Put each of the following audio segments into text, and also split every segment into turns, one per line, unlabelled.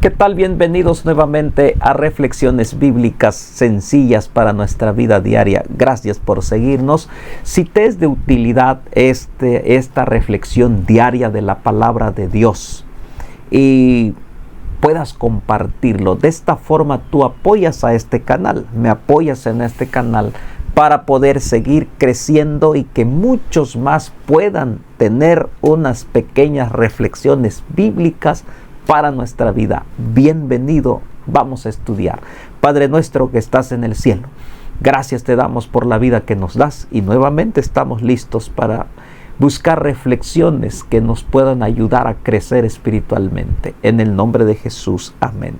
¿Qué tal? Bienvenidos nuevamente a Reflexiones Bíblicas Sencillas para nuestra vida diaria. Gracias por seguirnos. Si te es de utilidad esta reflexión diaria de la palabra de Dios y puedas compartirlo, de esta forma tú apoyas a este canal, me apoyas en este canal para poder seguir creciendo y que muchos más puedan tener unas pequeñas reflexiones bíblicas para nuestra vida. Bienvenido, vamos a estudiar. Padre nuestro que estás en el cielo, gracias te damos por la vida que nos das y nuevamente estamos listos para buscar reflexiones que nos puedan ayudar a crecer espiritualmente. En el nombre de Jesús, amén.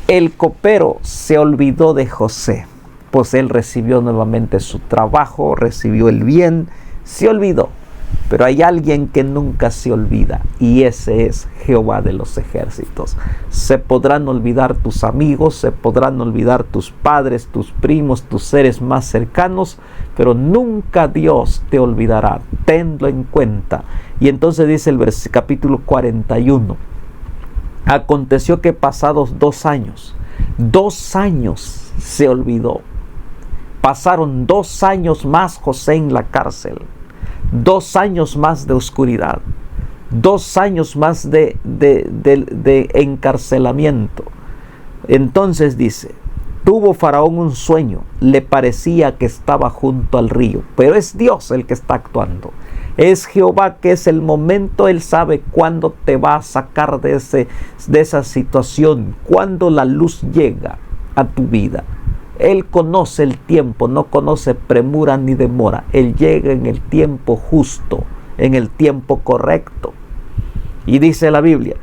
El copero se olvidó de José, pues él recibió nuevamente su trabajo, recibió el bien, se olvidó. Pero hay alguien que nunca se olvida y ese es Jehová de los ejércitos. Se podrán olvidar tus amigos, se podrán olvidar tus padres, tus primos, tus seres más cercanos, pero nunca Dios te olvidará. Tenlo en cuenta. Y entonces dice el capítulo 41. Aconteció que pasados 2 años se olvidó. Pasaron 2 años más José en la cárcel. 2 años más de oscuridad, 2 años más de encarcelamiento. Entonces dice, tuvo Faraón un sueño, le parecía que estaba junto al río, pero es Dios el que está actuando. Es Jehová que es el momento, Él sabe cuándo te va a sacar de esa situación, cuándo la luz llega a tu vida. Él conoce el tiempo, no conoce premura ni demora. Él llega en el tiempo justo, en el tiempo correcto. Y dice la Biblia,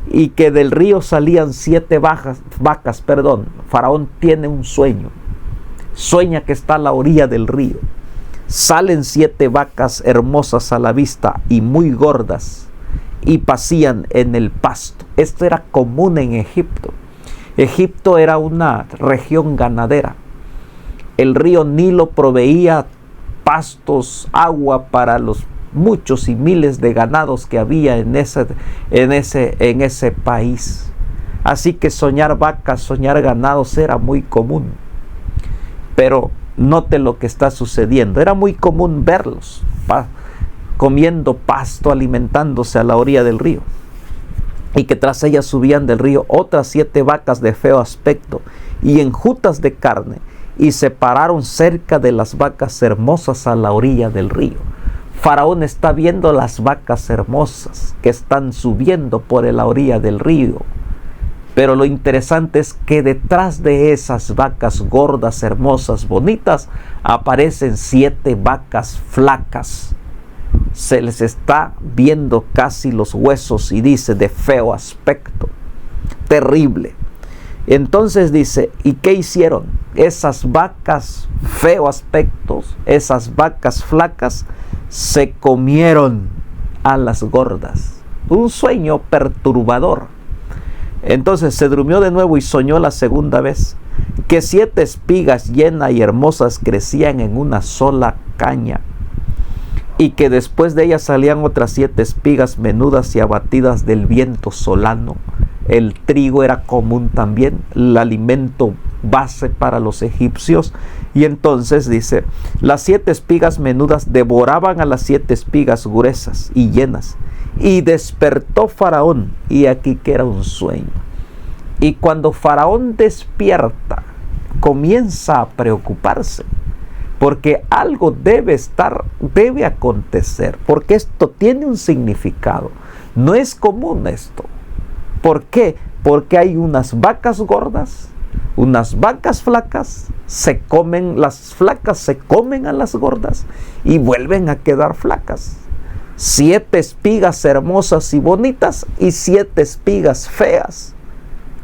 y que del río salían 7 vacas. Faraón tiene un sueño. Sueña que está a la orilla del río. Salen 7 vacas hermosas a la vista y muy gordas y pacían en el pasto. Esto era común en Egipto. Egipto era una región ganadera. El río Nilo proveía pastos, agua para los muchos y miles de ganados que había en ese país. Así que soñar vacas, soñar ganados era muy común. Pero note lo que está sucediendo. Era muy común verlos comiendo pasto, alimentándose a la orilla del río. Y que tras ellas subían del río otras 7 vacas de feo aspecto y enjutas de carne, y se pararon cerca de las vacas hermosas a la orilla del río. Faraón está viendo las vacas hermosas que están subiendo por la orilla del río. Pero lo interesante es que detrás de esas vacas gordas, hermosas, bonitas, aparecen 7 vacas flacas. Se les está viendo casi los huesos y dice de feo aspecto, terrible. Entonces dice, ¿y qué hicieron? Esas vacas feo aspectos, esas vacas flacas, se comieron a las gordas. Un sueño perturbador. Entonces se durmió de nuevo y soñó la segunda vez que 7 espigas llenas y hermosas crecían en una sola caña, y que después de ellas salían otras 7 espigas menudas y abatidas del viento solano. El trigo era común también, el alimento base para los egipcios. Y entonces dice, las 7 espigas menudas devoraban a las 7 espigas gruesas y llenas. Y despertó Faraón, y aquí que era un sueño. Y cuando Faraón despierta, comienza a preocuparse. Porque algo debe acontecer, porque esto tiene un significado. No es común esto. ¿Por qué? Porque hay unas vacas gordas, unas vacas flacas, las flacas se comen a las gordas y vuelven a quedar flacas. 7 espigas hermosas y bonitas y 7 espigas feas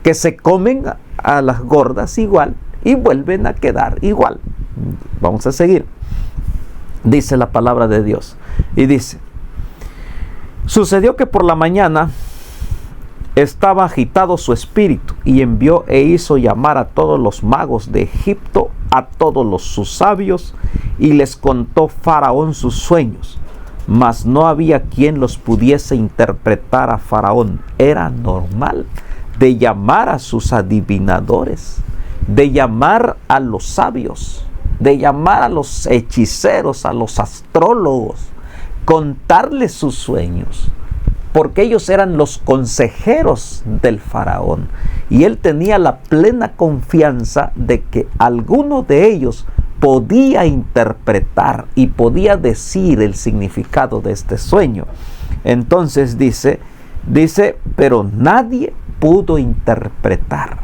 que se comen a las gordas igual y vuelven a quedar igual. Vamos a seguir. Dice la palabra de Dios. Y dice, sucedió que por la mañana estaba agitado su espíritu, y envió e hizo llamar a todos los magos de Egipto, a todos sus sabios, y les contó Faraón sus sueños. Mas no había quien los pudiese interpretar a Faraón. Era normal. de llamar a sus adivinadores, de llamar a los sabios, de llamar a los hechiceros, a los astrólogos, contarles sus sueños, porque ellos eran los consejeros del faraón y él tenía la plena confianza de que alguno de ellos podía interpretar y podía decir el significado de este sueño. Entonces dice, pero nadie pudo interpretar.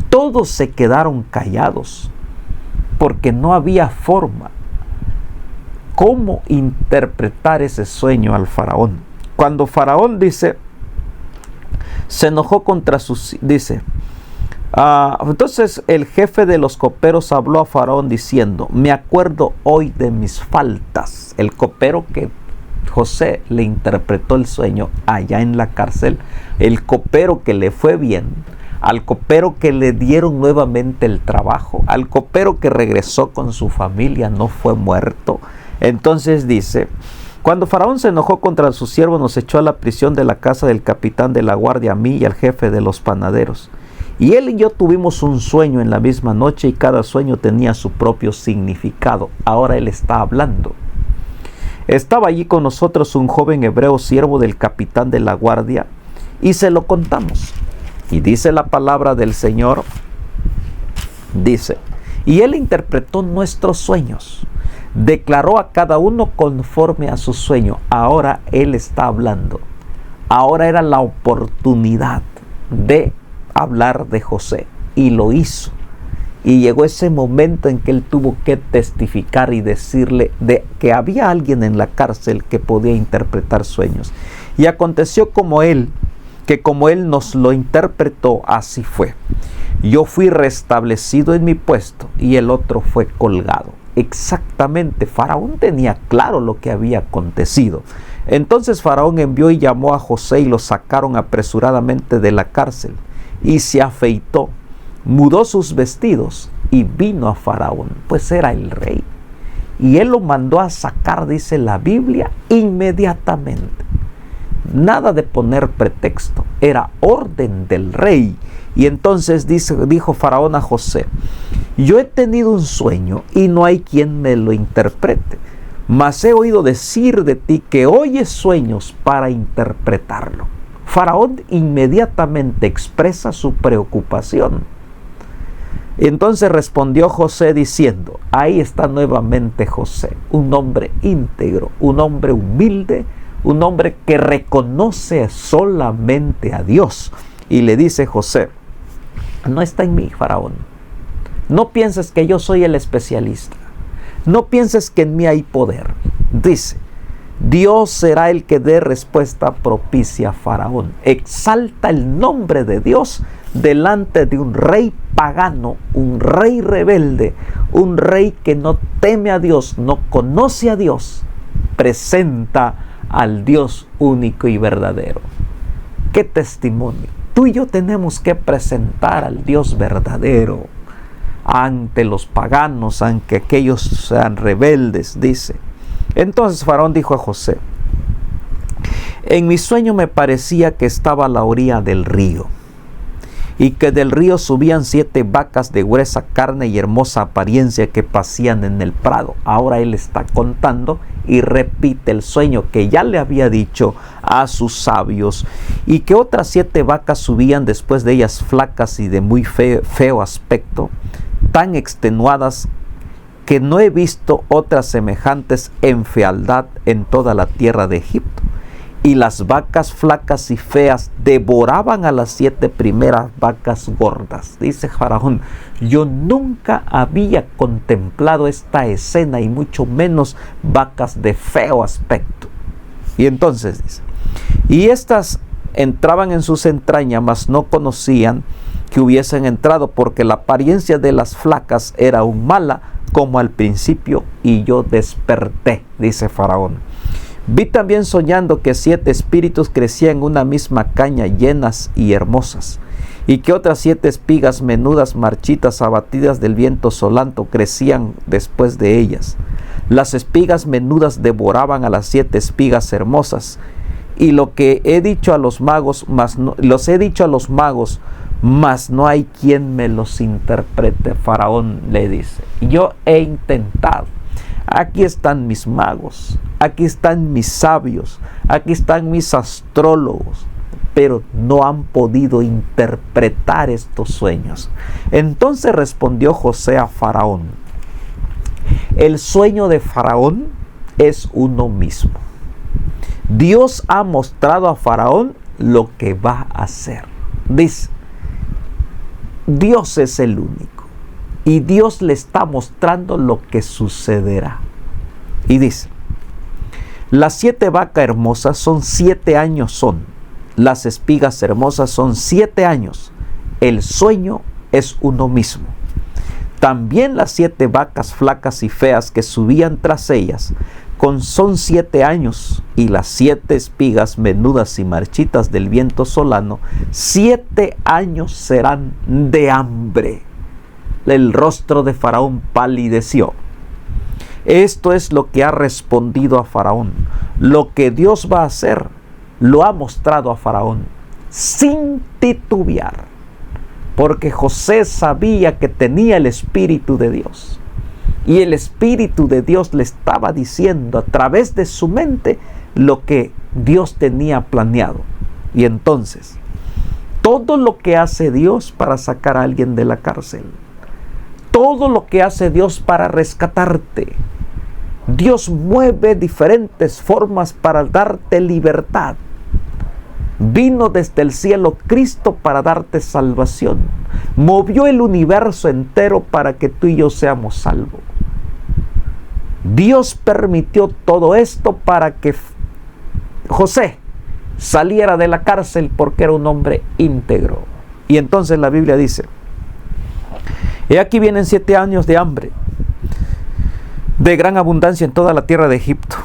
Todos se quedaron callados porque no había forma cómo interpretar ese sueño al faraón. Cuando faraón se enojó contra sus, entonces el jefe de los coperos habló a faraón diciendo: me acuerdo hoy de mis faltas. El copero que José le interpretó el sueño allá en la cárcel, el copero que le fue bien, al copero que le dieron nuevamente el trabajo, al copero que regresó con su familia, no fue muerto. Entonces dice: cuando faraón se enojó contra sus siervos, nos echó a la prisión de la casa del capitán de la guardia, a mí y al jefe de los panaderos. Y él y yo tuvimos un sueño en la misma noche y cada sueño tenía su propio significado. Ahora él está hablando. Estaba allí con nosotros un joven hebreo, siervo del capitán de la guardia, y se lo contamos. Y dice la palabra del Señor, dice: y él interpretó nuestros sueños, declaró a cada uno conforme a su sueño. Ahora él está hablando. Ahora era la oportunidad de hablar de José, y lo hizo. Y llegó ese momento en que él tuvo que testificar y decirle de que había alguien en la cárcel que podía interpretar sueños. Y aconteció que como él nos lo interpretó, así fue. Yo fui restablecido en mi puesto y el otro fue colgado. Exactamente, Faraón tenía claro lo que había acontecido. Entonces Faraón envió y llamó a José y lo sacaron apresuradamente de la cárcel. Y se afeitó, mudó sus vestidos y vino a Faraón, pues era el rey. Y él lo mandó a sacar, dice la Biblia, inmediatamente. Nada de poner pretexto, era orden del rey. Y entonces dijo Faraón a José: yo he tenido un sueño y no hay quien me lo interprete, mas he oído decir de ti que oyes sueños para interpretarlo. Faraón inmediatamente expresa su preocupación. Entonces respondió José diciendo: ahí está nuevamente José, un hombre íntegro, un hombre humilde, un hombre que reconoce solamente a Dios. Y le dice José: no está en mí, Faraón. No pienses que yo soy el especialista. No pienses que en mí hay poder. Dice: Dios será el que dé respuesta propicia a Faraón. Exalta el nombre de Dios delante de un rey pagano, un rey rebelde, un rey que no teme a Dios, no conoce a Dios. Presenta al Dios único y verdadero. ¡Qué testimonio! Tú y yo tenemos que presentar al Dios verdadero ante los paganos, ante aquellos sean rebeldes, dice. Entonces Faraón dijo a José: en mi sueño me parecía que estaba a la orilla del río, y que del río subían 7 vacas de gruesa carne y hermosa apariencia que pasían en el prado. Ahora él está contando y repite el sueño que ya le había dicho a sus sabios, y que otras 7 vacas subían después de ellas, flacas y de muy feo aspecto, tan extenuadas que no he visto otras semejantes en fealdad en toda la tierra de Egipto. Y las vacas flacas y feas devoraban a las 7 primeras vacas gordas. Dice Faraón: yo nunca había contemplado esta escena, y mucho menos vacas de feo aspecto. Y entonces dice: y estas entraban en sus entrañas, mas no conocían que hubiesen entrado, porque la apariencia de las flacas era aún mala como al principio, y yo desperté, dice Faraón. Vi también soñando que 7 espíritus crecían en una misma caña, llenas y hermosas, y que otras 7 espigas menudas, marchitas, abatidas del viento solano, crecían después de ellas. Las espigas menudas devoraban a las 7 espigas hermosas, y lo que he dicho a los magos, los he dicho a los magos, mas no hay quien me los interprete. Faraón le dice, yo he intentado. Aquí están mis magos, aquí están mis sabios, aquí están mis astrólogos, pero no han podido interpretar estos sueños. Entonces respondió José a Faraón, el sueño de Faraón es uno mismo. Dios ha mostrado a Faraón lo que va a hacer. Dice, Dios es el único y Dios le está mostrando lo que sucederá. Y dice, las 7 vacas hermosas son 7 años son, las espigas hermosas son 7 años, el sueño es uno mismo. También las 7 vacas flacas y feas que subían tras ellas son 7 años, y las 7 espigas menudas y marchitas del viento solano, 7 años serán de hambre. El rostro de Faraón palideció. Esto es lo que ha respondido a Faraón. Lo que Dios va a hacer, lo ha mostrado a Faraón sin titubear, porque José sabía que tenía el Espíritu de Dios. Y el Espíritu de Dios le estaba diciendo a través de su mente lo que Dios tenía planeado. Y entonces, todo lo que hace Dios para sacar a alguien de la cárcel, todo lo que hace Dios para rescatarte, Dios mueve diferentes formas para darte libertad. Vino desde el cielo Cristo para darte salvación. Movió el universo entero para que tú y yo seamos salvos. Dios permitió todo esto para que José saliera de la cárcel porque era un hombre íntegro. Y entonces la Biblia dice, he aquí vienen 7 años de hambre, de gran abundancia en toda la tierra de Egipto.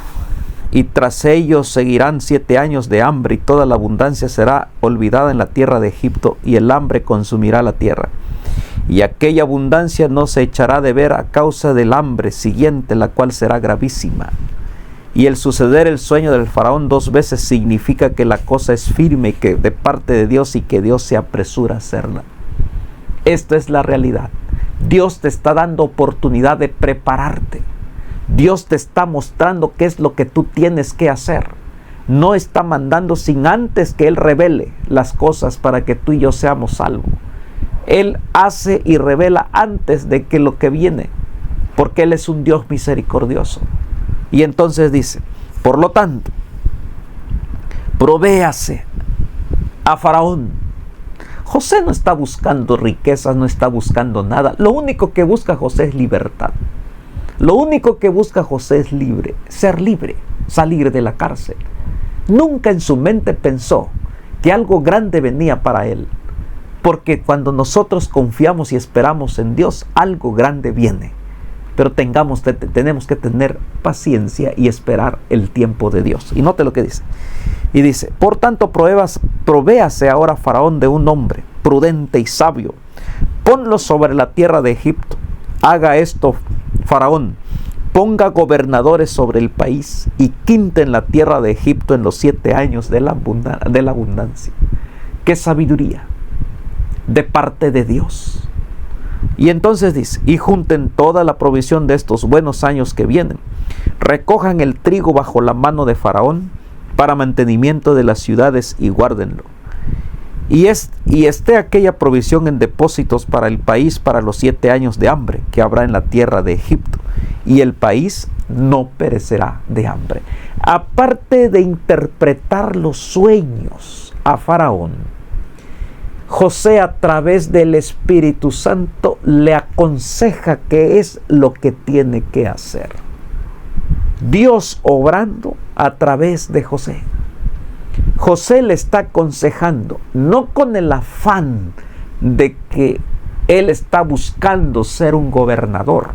Y tras ellos seguirán 7 años de hambre, y toda la abundancia será olvidada en la tierra de Egipto, y el hambre consumirá la tierra. Y aquella abundancia no se echará de ver a causa del hambre siguiente, la cual será gravísima. Y el suceder el sueño del faraón 2 veces significa que la cosa es firme, que de parte de Dios, y que Dios se apresura a hacerla. Esta es la realidad. Dios te está dando oportunidad de prepararte. Dios te está mostrando qué es lo que tú tienes que hacer. No está mandando sin antes que Él revele las cosas para que tú y yo seamos salvos. Él hace y revela antes de que lo que viene, porque Él es un Dios misericordioso. Y entonces dice, por lo tanto, provéase a Faraón. José no está buscando riquezas, no está buscando nada. Lo único que busca José es libertad. Lo único que busca José es ser libre, salir de la cárcel. Nunca en su mente pensó que algo grande venía para él. Porque cuando nosotros confiamos y esperamos en Dios, algo grande viene. Pero tenemos que tener paciencia y esperar el tiempo de Dios. Y note lo que dice. Y dice, por tanto, provéase ahora Faraón de un hombre prudente y sabio. Ponlo sobre la tierra de Egipto. Haga esto Faraón. Ponga gobernadores sobre el país y quinte en la tierra de Egipto en los 7 años de la abundancia. ¡Qué sabiduría! De parte de Dios. Y entonces dice, y junten toda la provisión de estos buenos años que vienen. Recojan el trigo bajo la mano de Faraón para mantenimiento de las ciudades y guárdenlo. Y esté aquella provisión en depósitos para el país para los 7 años de hambre que habrá en la tierra de Egipto. Y el país no perecerá de hambre. Aparte de interpretar los sueños a Faraón, José, a través del Espíritu Santo, le aconseja qué es lo que tiene que hacer. Dios obrando a través de José. José le está aconsejando, no con el afán de que él está buscando ser un gobernador.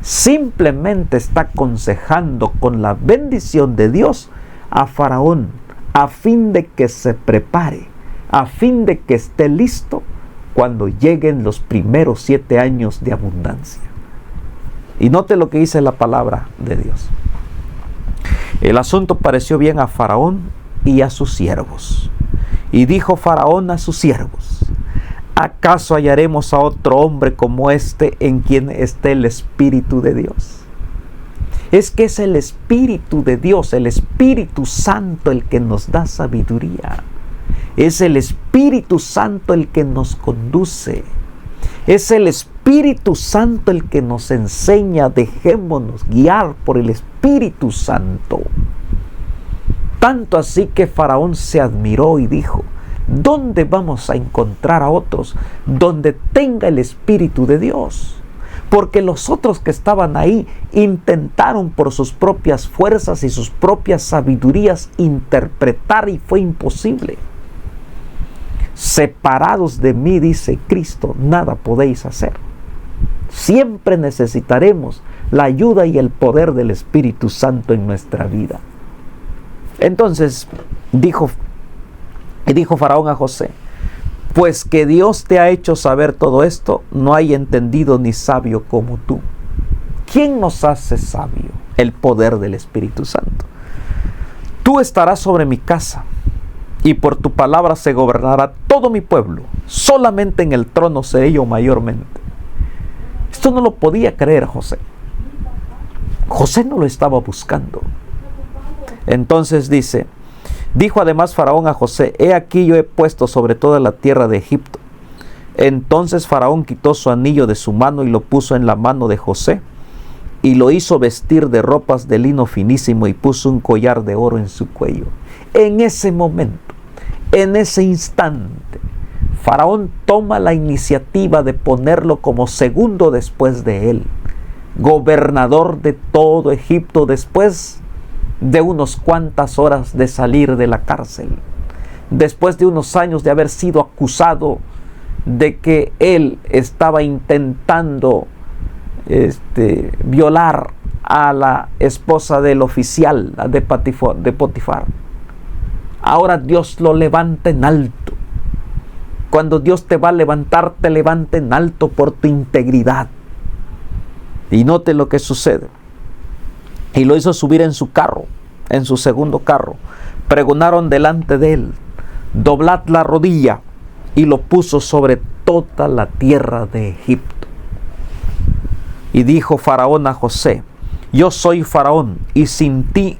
Simplemente está aconsejando con la bendición de Dios a Faraón, a fin de que se prepare, a fin de que esté listo cuando lleguen los primeros 7 años de abundancia. Y note lo que dice la palabra de Dios. El asunto pareció bien a Faraón y a sus siervos. Y dijo Faraón a sus siervos: ¿acaso hallaremos a otro hombre como este en quien esté el Espíritu de Dios? Es que es el Espíritu de Dios, el Espíritu Santo, el que nos da sabiduría. Es el Espíritu Santo el que nos conduce. Es el Espíritu Santo el que nos enseña. Dejémonos guiar por el Espíritu Santo. Tanto así que Faraón se admiró y dijo: ¿dónde vamos a encontrar a otros donde tenga el Espíritu de Dios? Porque los otros que estaban ahí intentaron por sus propias fuerzas y sus propias sabidurías interpretar, y fue imposible. Separados de mí, dice Cristo, nada podéis hacer. Siempre necesitaremos la ayuda y el poder del Espíritu Santo en nuestra vida. Entonces dijo Faraón a José: pues que Dios te ha hecho saber todo esto, no hay entendido ni sabio como tú. ¿Quién nos hace sabio? El poder del Espíritu Santo. Tú estarás sobre mi casa, y por tu palabra se gobernará todo mi pueblo. Solamente en el trono seré yo mayormente. Esto no lo podía creer José. José no lo estaba buscando. Entonces dijo además Faraón a José: he aquí yo he puesto sobre toda la tierra de Egipto. Entonces Faraón quitó su anillo de su mano y lo puso en la mano de José, y lo hizo vestir de ropas de lino finísimo, y puso un collar de oro en su cuello. En ese momento, en ese instante, Faraón toma la iniciativa de ponerlo como segundo después de él, gobernador de todo Egipto, después de unos cuantas horas de salir de la cárcel, después de unos años de haber sido acusado de que él estaba intentando violar a la esposa del oficial de Potifar. Ahora Dios lo levanta en alto. Cuando Dios te va a levantar, te levanta en alto por tu integridad. Y note lo que sucede. Y lo hizo subir en su carro, en su segundo carro. Pregonaron delante de él: doblad la rodilla. Y lo puso sobre toda la tierra de Egipto. Y dijo Faraón a José: yo soy Faraón, y sin ti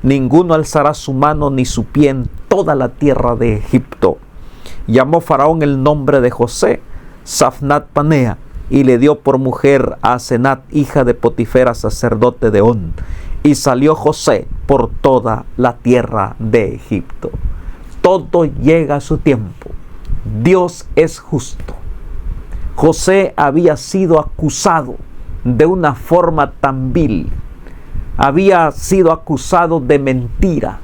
ninguno alzará su mano ni su pie en toda la tierra de Egipto. Llamó Faraón el nombre de José Zaphnath Panea, y le dio por mujer a Asenat, hija de Potifera, sacerdote de On. Y salió José por toda la tierra de Egipto. Todo llega a su tiempo. Dios es justo. José había sido acusado de una forma tan vil. Había sido acusado de mentira.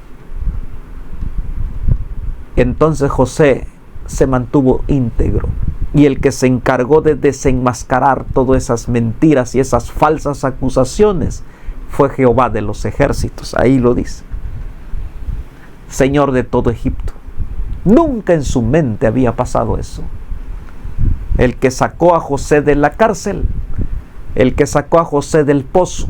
Entonces José se mantuvo íntegro. Y el que se encargó de desenmascarar todas esas mentiras y esas falsas acusaciones fue Jehová de los ejércitos. Ahí lo dice. Señor de todo Egipto. Nunca en su mente había pasado eso. El que sacó a José de la cárcel, el que sacó a José del pozo,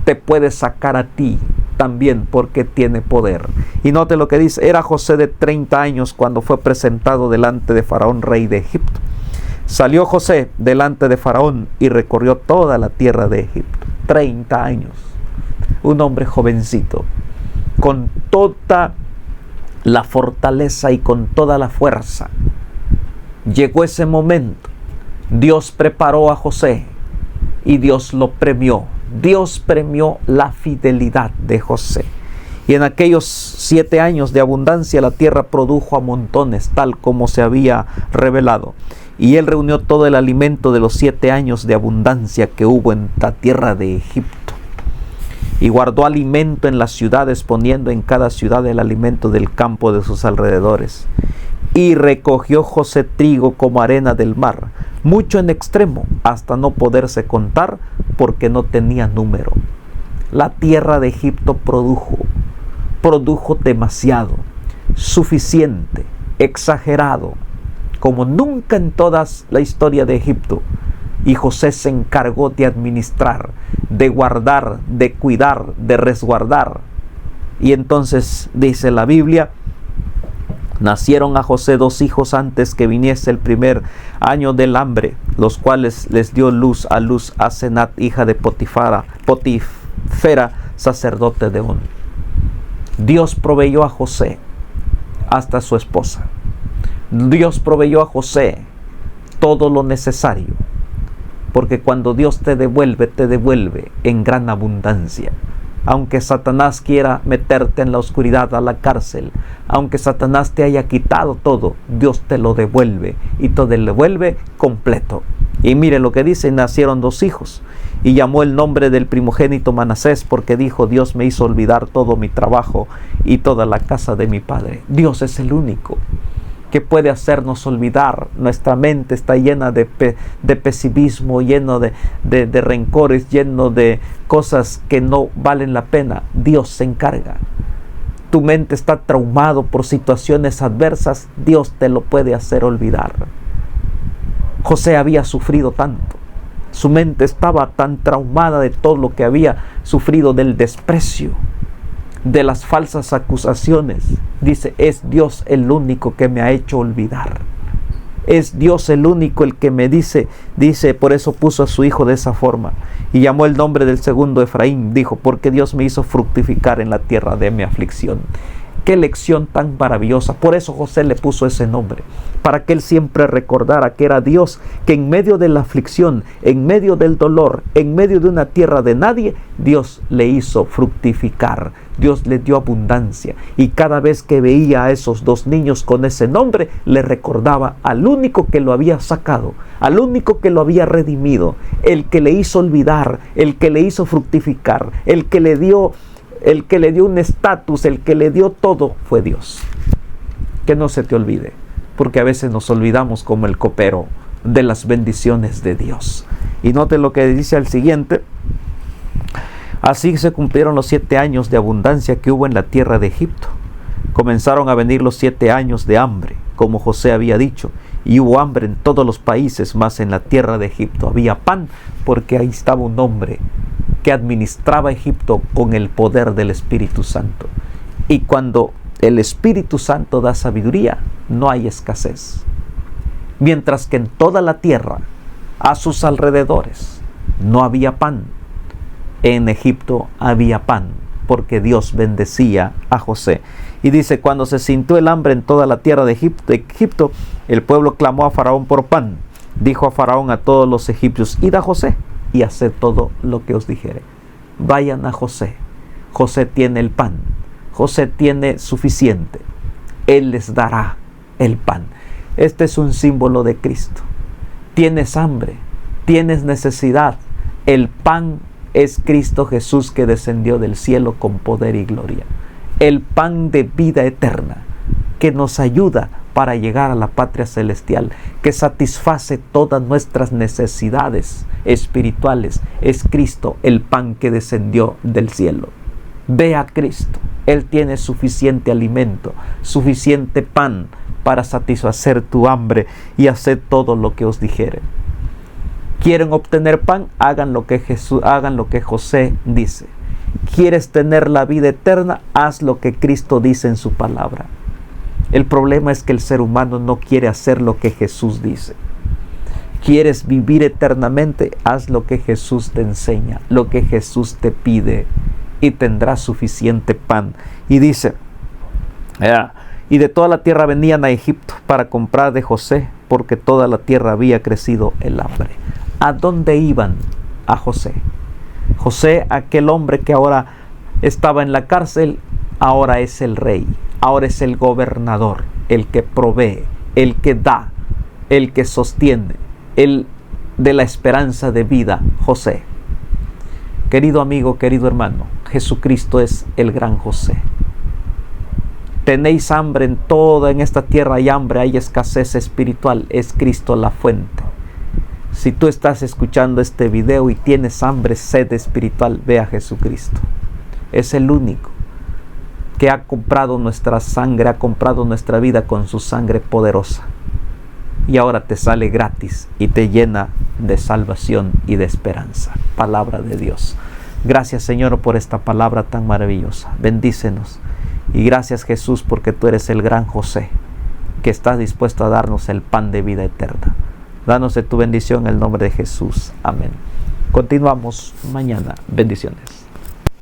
te puede sacar a ti también, porque tiene poder. Y note lo que dice: era José de 30 años cuando fue presentado delante de Faraón, rey de Egipto. Salió José delante de Faraón y recorrió toda la tierra de Egipto. 30 años. Un hombre jovencito, con toda la fortaleza y con toda la fuerza. Llegó ese momento. Dios preparó a José y Dios lo premió. Dios premió la fidelidad de José. Y en aquellos 7 años de abundancia la tierra produjo a montones, tal como se había revelado. Y él reunió todo el alimento de los 7 años de abundancia que hubo en la tierra de Egipto. Y guardó alimento en las ciudades, poniendo en cada ciudad el alimento del campo de sus alrededores. Y recogió José trigo como arena del mar, mucho en extremo, hasta no poderse contar, porque no tenía número. La tierra de Egipto produjo demasiado, suficiente, exagerado, como nunca en toda la historia de Egipto y José se encargó de administrar, de guardar, de cuidar, de resguardar. Y entonces dice la Biblia, nacieron a José 2 hijos antes que viniese el primer año del hambre, los cuales les dio a luz a Senat, hija de Potifera, sacerdote de On. Dios proveyó a José hasta su esposa. Dios proveyó a José todo lo necesario, porque cuando Dios te devuelve en gran abundancia. Aunque Satanás quiera meterte en la oscuridad, a la cárcel, aunque Satanás te haya quitado todo, Dios te lo devuelve y te lo devuelve completo. Y mire lo que dice, nacieron 2 hijos y llamó el nombre del primogénito Manasés, porque dijo, Dios me hizo olvidar todo mi trabajo y toda la casa de mi padre. Dios es el único que puede hacernos olvidar. Nuestra mente está llena de pesimismo, lleno de rencores, lleno de cosas que no valen la pena. Dios se encarga. Tu mente está traumado por situaciones adversas, Dios te lo puede hacer olvidar. José había sufrido tanto. Su mente estaba tan traumada de todo lo que había sufrido, del desprecio, de las falsas acusaciones. Dice, es Dios el único que me ha hecho olvidar. Es Dios el único el que me dice, por eso puso a su hijo de esa forma. Y llamó el nombre del segundo Efraín, dijo, porque Dios me hizo fructificar en la tierra de mi aflicción. Qué lección tan maravillosa. Por eso José le puso ese nombre, para que él siempre recordara que era Dios, que en medio de la aflicción, en medio del dolor, en medio de una tierra de nadie, Dios le hizo fructificar. Dios le dio abundancia. Y cada vez que veía a esos 2 niños con ese nombre, le recordaba al único que lo había sacado, al único que lo había redimido, el que le hizo olvidar, el que le hizo fructificar, el que le dio un estatus, el que le dio todo, fue Dios. Que no se te olvide, porque a veces nos olvidamos como el copero de las bendiciones de Dios. Y note lo que dice al siguiente. Así se cumplieron los 7 años de abundancia que hubo en la tierra de Egipto. Comenzaron a venir los 7 años de hambre, como José había dicho, y hubo hambre en todos los países, mas en la tierra de Egipto había pan, porque ahí estaba un hombre que administraba Egipto con el poder del Espíritu Santo. Y cuando el Espíritu Santo da sabiduría, no hay escasez. Mientras que en toda la tierra, a sus alrededores, no había pan, en Egipto había pan, porque Dios bendecía a José. Y dice, cuando se sintió el hambre en toda la tierra de Egipto, el pueblo clamó a Faraón por pan. Dijo a Faraón a todos los egipcios, id a José y haced todo lo que os dijere. Vayan a José. José tiene el pan. José tiene suficiente. Él les dará el pan. Este es un símbolo de Cristo. Tienes hambre, tienes necesidad. El pan es Cristo Jesús, que descendió del cielo con poder y gloria. El pan de vida eterna, que nos ayuda para llegar a la patria celestial, que satisface todas nuestras necesidades espirituales. Es Cristo, el pan que descendió del cielo. Ve a Cristo. Él tiene suficiente alimento, suficiente pan para satisfacer tu hambre y hacer todo lo que os dijere. ¿Quieren obtener pan? Hagan lo que José dice. ¿Quieres tener la vida eterna? Haz lo que Cristo dice en su palabra. El problema es que el ser humano no quiere hacer lo que Jesús dice. ¿Quieres vivir eternamente? Haz lo que Jesús te enseña, lo que Jesús te pide, y tendrás suficiente pan. Y dice, y de toda la tierra venían a Egipto para comprar de José, porque toda la tierra había crecido el hambre. ¿A dónde iban? A José. José, aquel hombre que ahora estaba en la cárcel, ahora es el rey, ahora es el gobernador, el que provee, el que da, el que sostiene, el de la esperanza de vida, José. Querido amigo, querido hermano, Jesucristo es el gran José. Tenéis hambre en esta tierra hay hambre, hay escasez espiritual, es Cristo la fuente. Si tú estás escuchando este video y tienes hambre, sed espiritual, ve a Jesucristo. Es el único que ha comprado nuestra sangre, ha comprado nuestra vida con su sangre poderosa. y ahora te sale gratis y te llena de salvación y de esperanza. Palabra de Dios. Gracias, Señor, por esta palabra tan maravillosa. Bendícenos. Y gracias, Jesús, porque tú eres el gran José, que estás dispuesto a darnos el pan de vida eterna. Danos de tu bendición en el nombre de Jesús. Amén. Continuamos mañana. Bendiciones.